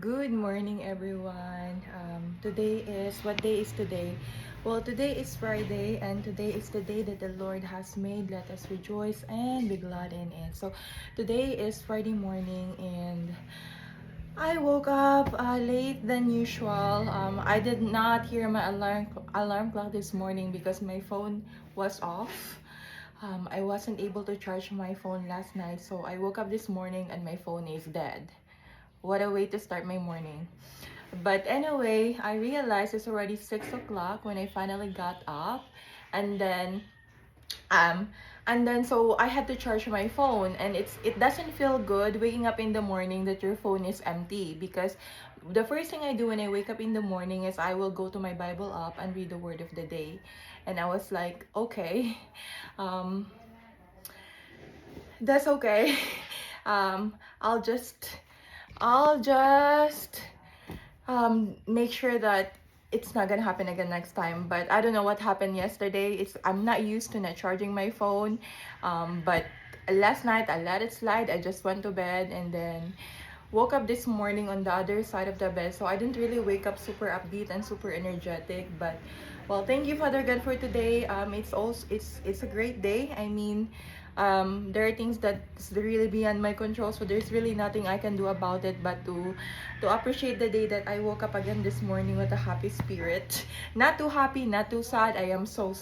Good morning, everyone. Today is what day is today? Well, today is Friday, and today is the day that the Lord has made. Let us rejoice and be glad in it. So, today is Friday morning, and I woke up late than usual. I did not hear my alarm clock this morning because my phone was off. I wasn't able to charge my phone last night, so I woke up this morning and my phone is dead. What a way to start my morning. But anyway, I realized it's already 6 o'clock when I finally got up. And then um so I had to charge my phone, and it doesn't feel good waking up in the morning that your phone is empty, because the first thing I do when I wake up in the morning is I will go to my Bible app and read the word of the day. And I was like, okay, um that's okay. um I'll just I'll just make sure that it's not gonna happen again next time. But I don't know what happened yesterday. I'm not used to not charging my phone. But last night I let it slide. I just went to bed and then woke up this morning on the other side of the bed. So I didn't really wake up super upbeat and super energetic. But well, thank you, Father God, for today. It's a great day. I mean, there are things that's really beyond my control, so there's really nothing I can do about it but to appreciate the day that I woke up again this morning with a happy spirit. Not too happy, not too sad. I am so.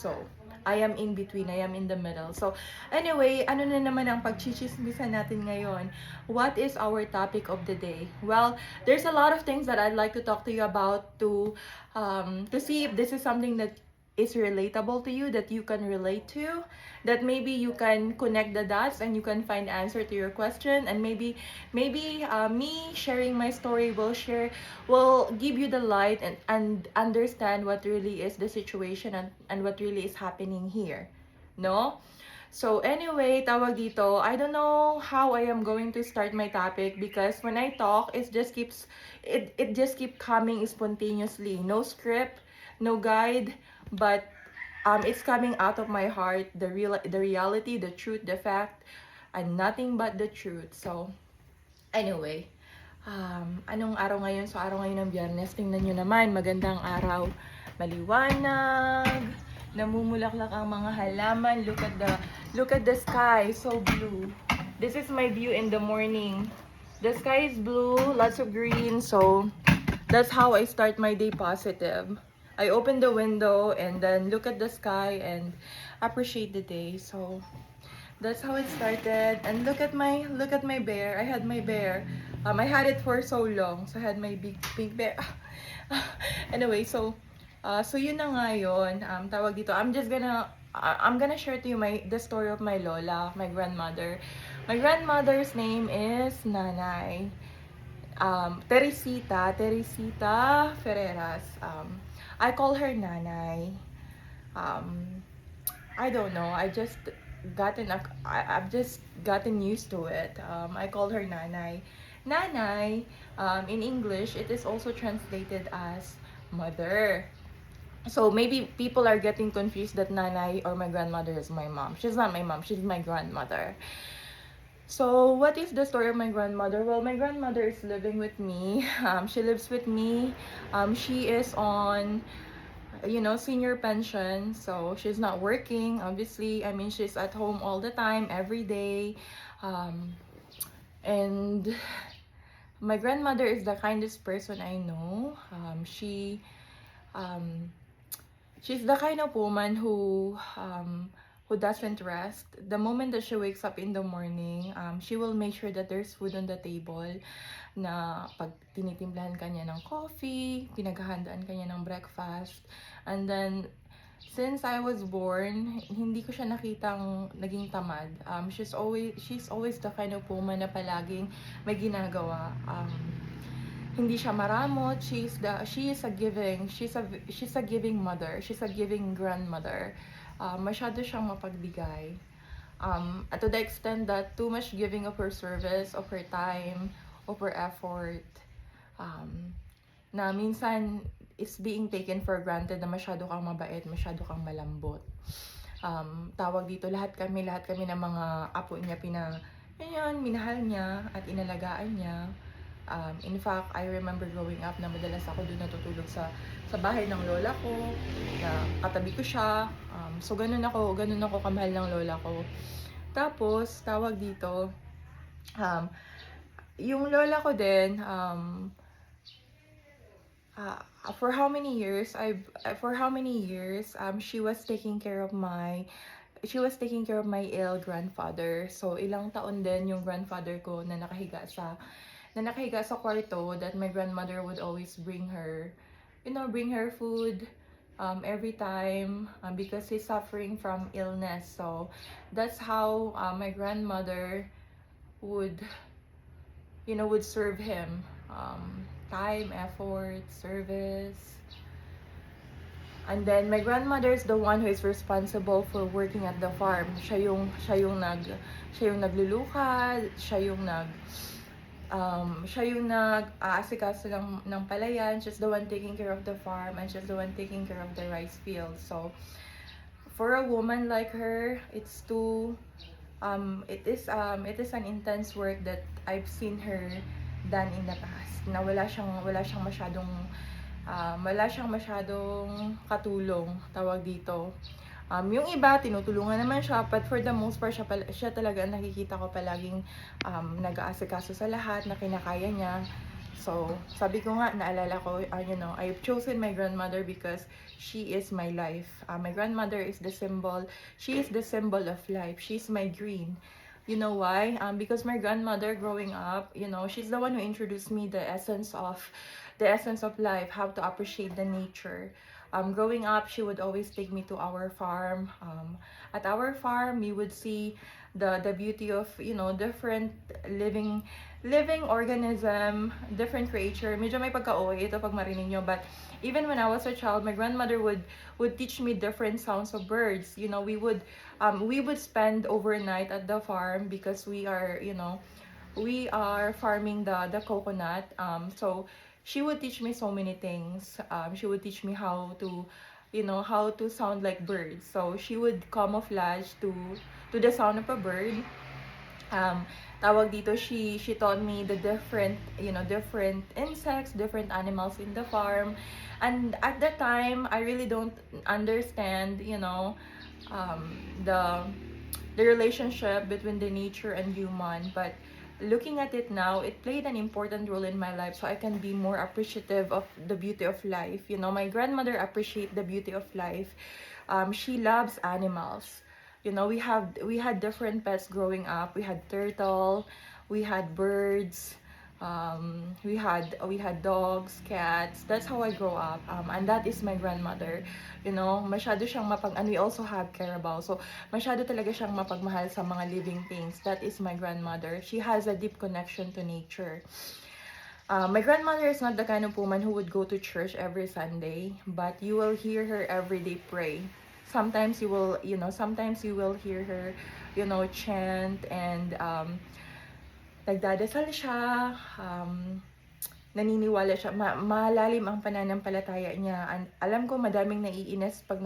I am in between. I am in the middle. So, anyway, ano na naman ang pagchichismisan natin ngayon? What is our topic of the day? Well, there's a lot of things that I'd like to talk to you about to see if this is something that is relatable to you, that you can relate to, that maybe you can connect the dots and you can find answer to your question. And maybe me sharing my story will give you the light and understand what really is the situation and what really is happening here, no? So anyway, tawag dito, I don't know how I am going to start my topic, because when I talk, it just keep coming spontaneously. No script, no guide, but it's coming out of my heart, the reality, the truth, the fact, and nothing but the truth. So anyway, anong araw ngayon? So araw ngayon ng Biyernes, tingnan nyo naman, magandang araw, maliwanag, namumulaklak ang mga halaman. Look at the sky, so blue. This is my view in the morning. The sky is blue, lots of green, so that's how I start my day positive. I open the window and then look at the sky and appreciate the day. So that's how it started. And look at my bear. I had my bear. I had it for so long. So I had my big pink bear. Anyway, so yun na nga yun. Tawag dito. I'm gonna share to you the story of my lola, my grandmother. My grandmother's name is Nanay. Teresita Ferreras. I call her Nanay. I don't know. I've just gotten used to it. I call her Nanay. Nanay, in English, it is also translated as mother. So maybe people are getting confused that Nanay or my grandmother is my mom. She's not my mom. She's my grandmother. So, what is the story of my grandmother? Well, my grandmother is living with me. She lives with me. She is on, senior pension. So, she's not working, obviously. I mean, she's at home all the time, every day. And my grandmother is the kindest person I know. She's the kind of woman who doesn't rest. The moment that she wakes up in the morning, she will make sure that there's food on the table, na pag tinitimplahan kanya ng coffee, pinaghahandaan kanya ng breakfast. And then, since I was born, hindi ko siya nakitang naging tamad. She's always the kind of woman na palaging may ginagawa. Hindi siya maramot. She is a giving mother. She's a giving grandmother. Masyado siyang mapagbigay. At to the extent that too much giving of her service, of her time, of her effort, na minsan is being taken for granted, na masyado kang mabait, masyado kang malambot. Tawag dito, lahat kami ng mga apo niya, minahal niya at inalagaan niya. In fact, I remember growing up na madalas ako doon natutulog sa bahay ng lola ko, na katabi ko siya. So ganun ako kamahal ng lola ko. Tapos, tawag dito, um, yung lola ko din, for how many years she was taking care of my ill grandfather. So ilang taon din yung grandfather ko na nakahiga sa kwarto, that my grandmother would always bring her food every time, because he's suffering from illness. So that's how my grandmother would serve him. Time, effort, service. And then my grandmother is the one who is responsible for working at the farm. Siya yung naglulukad, siya yung nag-aasikaso ng palayan. She's the one taking care of the farm, and she's the one taking care of the rice field. So for a woman like her, it is an intense work that I've seen her done in the past, na wala siyang masyadong katulong, tawag dito. Yung iba tinutulungan naman siya, but for the most part siya talaga nakikita ko palaging nag-aasikaso sa lahat na kinakaya niya. So sabi ko nga, naalala ko, I've chosen my grandmother because she is my life. My grandmother is the symbol of life. She's my green. You know why? Because my grandmother growing up, she's the one who introduced me the essence of life, how to appreciate the nature. Growing up, she would always take me to our farm. At our farm, we would see the beauty of, different living organism, different creature. Medyo may pagka-OA ito pag marinig nyo, but even when I was a child, my grandmother would teach me different sounds of birds. We would spend overnight at the farm because we are farming the coconut. So she would teach me so many things. She would teach me how to sound like birds. So she would camouflage to the sound of a bird. Tawag dito, she taught me the different insects, different animals in the farm. And at that time, I really don't understand, the relationship between the nature and human. But looking at it now, it played an important role in my life, so I can be more appreciative of the beauty of life. My grandmother appreciates the beauty of life. She loves animals. We had different pets growing up. We had turtle, we had birds, we had dogs, cats. That's how I grew up. And that is my grandmother. Masyado siyang and we also have carabao. So masyado talaga siyang mapagmahal sa mga living things. That is my grandmother. She has a deep connection to nature. My grandmother is not the kind of woman who would go to church every Sunday, but you will hear her every day pray. Sometimes you will hear her, chant, and nagdadasal siya, naniniwala siya, malalim ang pananampalataya niya. And alam ko madaming naiinis pag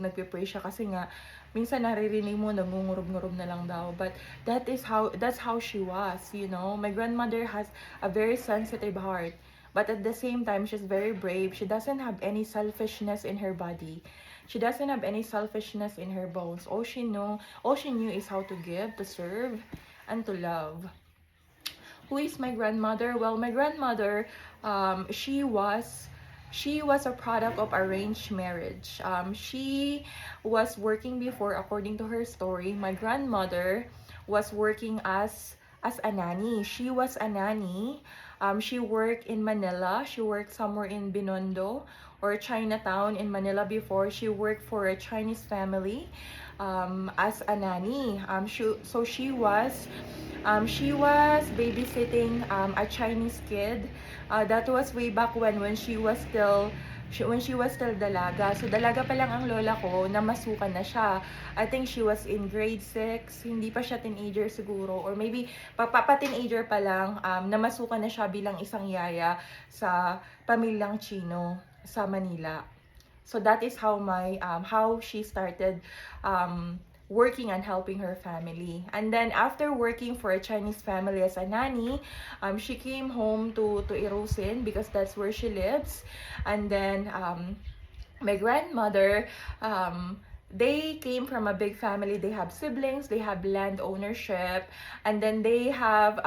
nagpe-pray siya, kasi nga minsan naririnig mo nangungurub-ngurub na lang daw, but that's how she was. My grandmother has a very sensitive heart, but at the same time she's very brave. She doesn't have any selfishness in her body. She doesn't have any selfishness in her bones. All she knew is how to give, to serve, and to love. Who is my grandmother? Well, my grandmother, she was a product of arranged marriage. She was working before, according to her story. My grandmother was working as a nanny. She was a nanny. She worked in Manila. She worked somewhere in Binondo or Chinatown in Manila before. She worked for a Chinese family as a nanny. She was babysitting a Chinese kid. That was way back when she was still dalaga. So dalaga pa lang ang lola ko, namasukan na siya. I think she was in grade 6, hindi pa siya teenager siguro, or maybe pa-teenager pa lang, namasukan na siya bilang isang yaya sa pamilyang Chino sa Manila. So that is how how she started working and helping her family. And then after working for a Chinese family as a nanny, she came home to Irusin because that's where she lives. And then my grandmother, they came from a big family. They have siblings, they have land ownership, and then they have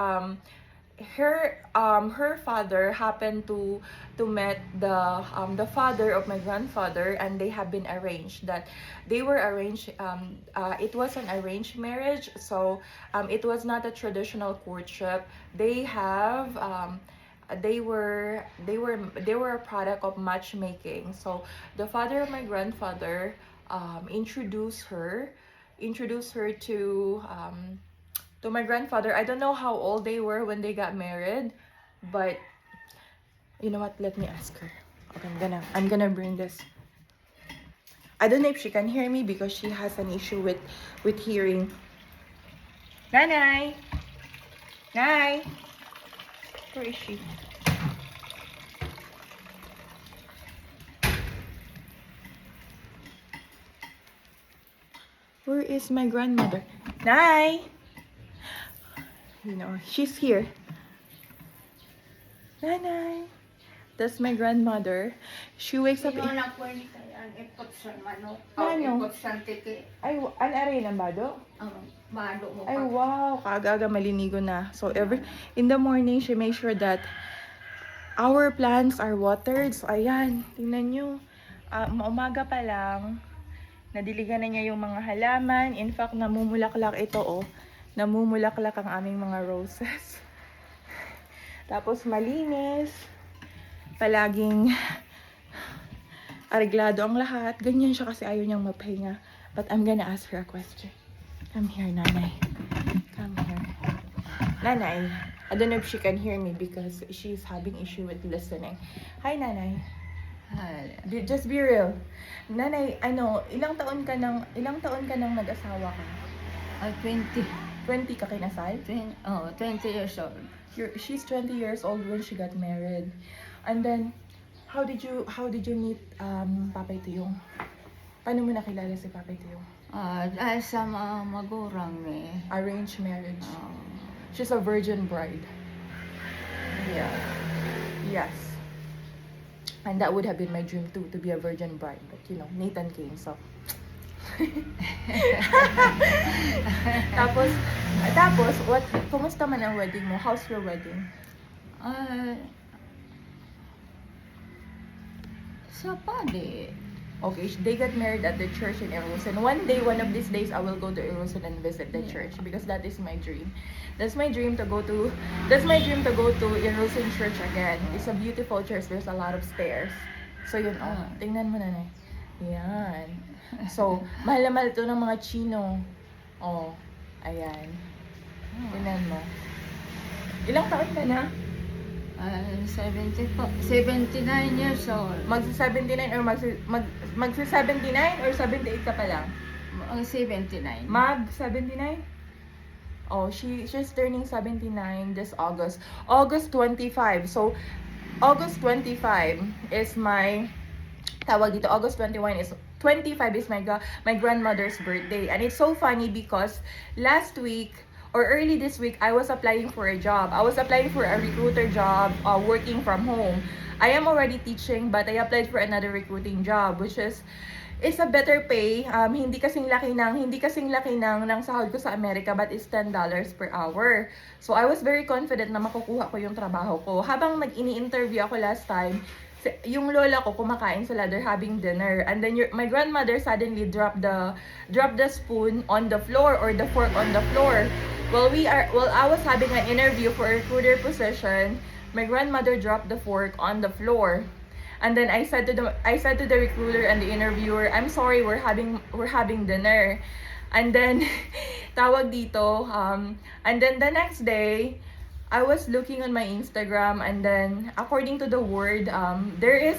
her father happened to met the father of my grandfather, and they have been arranged. That they were arranged. It was an arranged marriage, so it was not a traditional courtship. They were a product of matchmaking. So the father of my grandfather introduced her to my grandfather. I don't know how old they were when they got married, but you know what? Let me ask her. Okay, I'm gonna bring this. I don't know if she can hear me because she has an issue with hearing. Nanay, Nay, where is she? Where is my grandmother? Nay! She's here. Nanay. That's my grandmother. She wakes up. Ano? Ay, an aray ng bado? Ay, wow. Kaagaga malinigo na. So, in the morning, she makes sure that our plants are watered. So, ayan. Tingnan nyo. Umaga pa lang, nadiligan na niya yung mga halaman. In fact, namumulaklak ito, oh. Namumulaklak ang aming mga roses. Tapos malinis. Palaging areglado ang lahat. Ganyan siya kasi ayaw niyang magpahinga. But I'm gonna ask her a question. Come here, Nanay. Come here. Nanay, I don't know if she can hear me because she's having issue with listening. Hi, Nanay. Hi. Just be real. Nanay, ilang taon ka nang nag-asawa ka? 20. 20 ka kinasal? 20 years old. She's 20 years old when she got married. And then, how did you meet Papay Tuyong? Paano mo nakilala si Papay Tuyong? Dahil sa mga magurang eh. Arranged marriage. She's a virgin bride. Yeah. Yes. And that would have been my dream too, to be a virgin bride. But Nathan came, so. tapos, kumusta man ang wedding mo? How's your wedding? Sa padi. Okay, they got married at the church in Irusin. One of these days, I will go to Irusin and visit the church because that is my dream. That's my dream to go to Irusin Church again. It's a beautiful church. There's a lot of stairs. So yun, tingnan mo na. Yan. So, mahal na mahal ito ng mga Chino. Oh, ayan. Tingnan mo. Ilang taon ka na? 79 years old. Magsi-79 or magsi-79 or 78 ka pa lang? 79. Mag-79? Oh, she's turning 79 this August. August 25. So, August 25 is my August 25 is my grandmother's birthday. And it's so funny because last week or early this week, I was applying for a job. I was applying for a recruiter job, working from home. I am already teaching, but I applied for another recruiting job, which is a better pay. Hindi kasing laki ng sahod ko sa Amerika, but it's $10 per hour. So I was very confident na makukuha ko yung trabaho ko. Habang nag-ini-interview ako last time, yung lola ko kumakain sila, they're having dinner, and then my grandmother suddenly dropped the spoon on the floor or the fork on the floor. While I was having an interview for a recruiter position, my grandmother dropped the fork on the floor. And then I said to the recruiter and the interviewer, "I'm sorry, we're having dinner." And then tawag dito, and then the next day, I was looking on my Instagram, and then according to the word, there is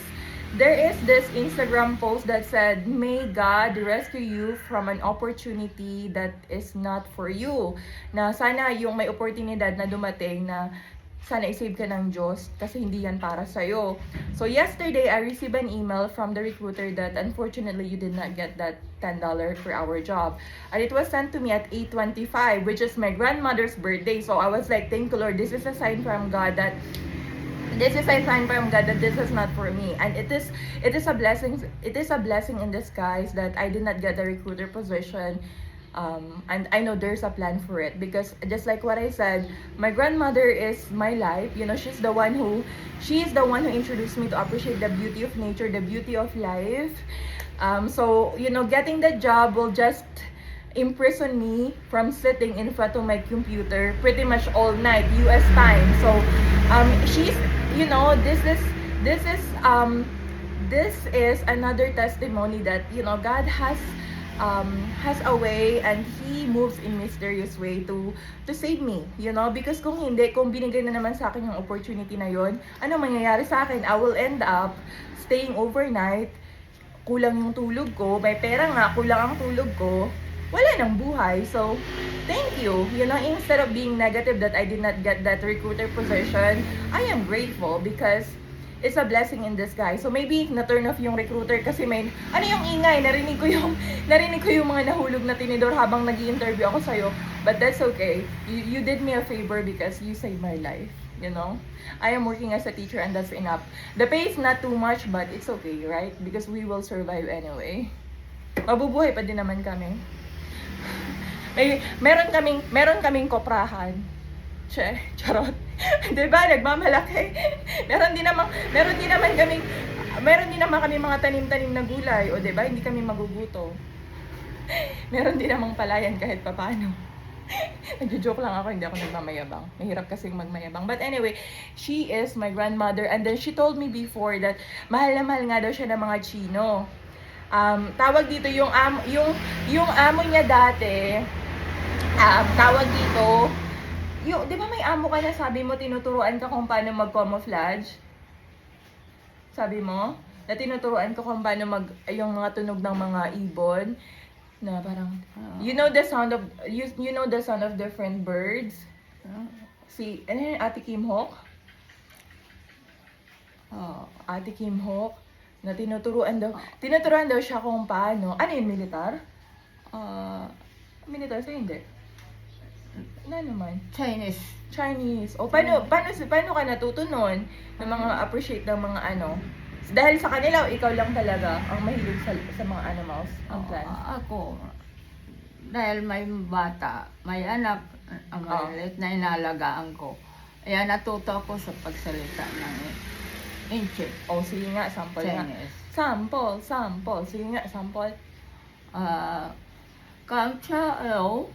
this Instagram post that said, "May God rescue you from an opportunity that is not for you." Na sana yung may oportunidad na dumating na sana isave ka ng Diyos kasi hindi yan para sa'yo. So yesterday, I received an email from the recruiter that unfortunately you did not get that $10 per hour job. And it was sent to me at 8:25, which is my grandmother's birthday. So I was like, thank you Lord, this is a sign from God that this is a sign from God that this is not for me, and it is a blessing. It is a blessing in disguise that I did not get the recruiter position, and I know there's a plan for it because just like what I said, my grandmother is my life. You know, she is the one who introduced me to appreciate the beauty of nature, the beauty of life. So you know, getting the job will just imprison me from sitting in front of my computer pretty much all night US time. So she's, you know, this is another testimony that, you know, God has a way, and He moves in mysterious way to save me, you know, because kung binigay na naman sa akin yung opportunity na yon, ano mangyayari sa akin? I will end up staying overnight, kulang yung tulog ko, may pera nga, kulang ang tulog ko, wala nang buhay. So, thank you. You know, instead of being negative that I did not get that recruiter position, I am grateful because it's a blessing in disguise. So, maybe na-turn off yung recruiter kasi may, ano yung ingay? Narinig ko yung mga nahulog na tinidor habang nag-i-interview ako sa'yo. But that's okay. You did me a favor because you saved my life. You know? I am working as a teacher and that's enough. The pay is not too much but it's okay, right? Because we will survive anyway. Mabubuhay pa din naman kami. Meron kaming koprahan. Charot. 'Di ba? Nagmamalaki. Meron din naman kami mga tanim-tanim na gulay, o 'di ba? Hindi kami maguguto. Meron din namang palayan kahit papaano. Nagjo-joke lang ako, hindi ako nagmamayabang. Mahirap kasing magmayabang. But anyway, she is my grandmother, and then she told me before that mahal na mahal nga daw siya ng mga Chino. Tawag dito yung amo niya dati, tawag dito, di ba may amo ka na sabi mo tinuturuan ka kung paano mag-camouflage? Sabi mo? Na tinuturuan ka kung paano yung mga tunog ng mga ibon na parang you know the sound of different birds. Si ano yun, Ate Kim Hawk? Ate Kim Hawk na tinuturuan daw siya kung paano. Ano yun, militar? Militar sa hindi. Ano naman? Chinese. O paano ka natuto nun ng mga appreciate ng mga ano? Dahil sa kanila, ikaw lang talaga ang mahilig sa mga animals, ang plants. Ako, dahil may bata, may anak, ang maliit na inalagaan ko. Kaya natuto ako sa pagsalita ng Inche. O sige nga, sample nga. Chinese. Sample. Sige nga, sample. Kamcha-o.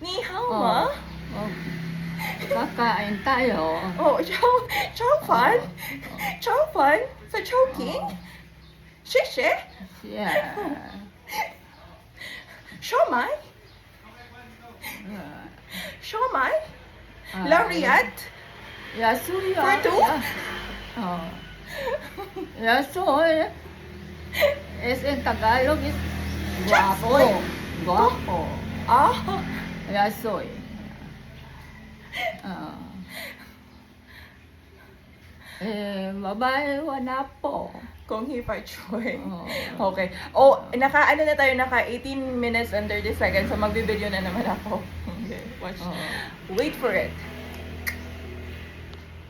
Ni hao ma? Kakain tayo. Oh, chow fan? Chow fan? Sa Chowking? Shishe? Yeah. Siomai? Siomai? Lariat? Yasuya. For two? Yasoy. Es en Tagalog is Yasoy. Guapo. Yasoy. Babae, wala po. Kung hipa choy. Oh. Okay. Naka 18 minutes and 30 seconds. So magbibideo na naman ako. Okay, watch. Wait for it.